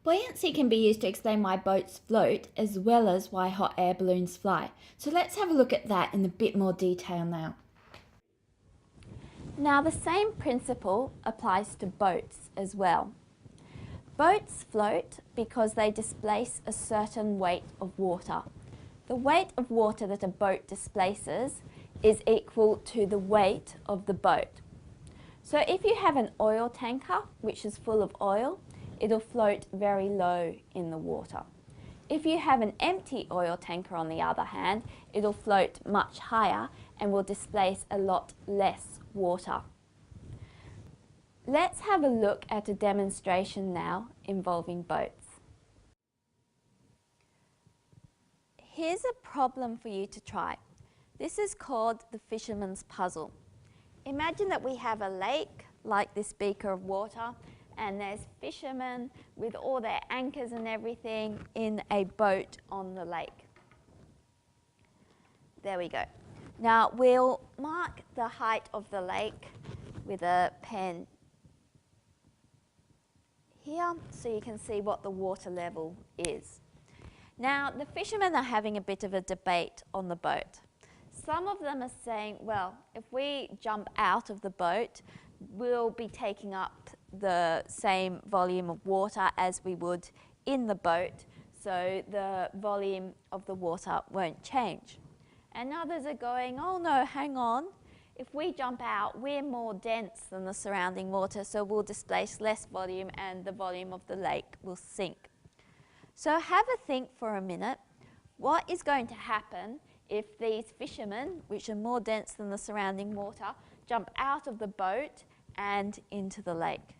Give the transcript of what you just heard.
Buoyancy can be used to explain why boats float as well as why hot air balloons fly. So let's have a look at that in a bit more detail now. Now the same principle applies to boats as well. Boats float because they displace a certain weight of water. The weight of water that a boat displaces is equal to the weight of the boat. So if you have an oil tanker which is full of oil, it'll float very low in the water. If you have an empty oil tanker, on the other hand, it'll float much higher and will displace a lot less water. Let's have a look at a demonstration now involving boats. Here's a problem for you to try. This is called the Fisherman's Puzzle. Imagine that we have a lake like this beaker of water, and there's fishermen with all their anchors and everything in a boat on the lake. There we go. Now we'll mark the height of the lake with a pen here so you can see what the water level is. Now the fishermen are having a bit of a debate on the boat. Some of them are saying, well, if we jump out of the boat, we'll be taking up the same volume of water as we would in the boat, so the volume of the water won't change. And others are going, oh no, hang on, if we jump out, we're more dense than the surrounding water, so we'll displace less volume and the volume of the lake will sink. So have a think for a minute. What is going to happen if these fishermen, which are more dense than the surrounding water, jump out of the boat and into the lake?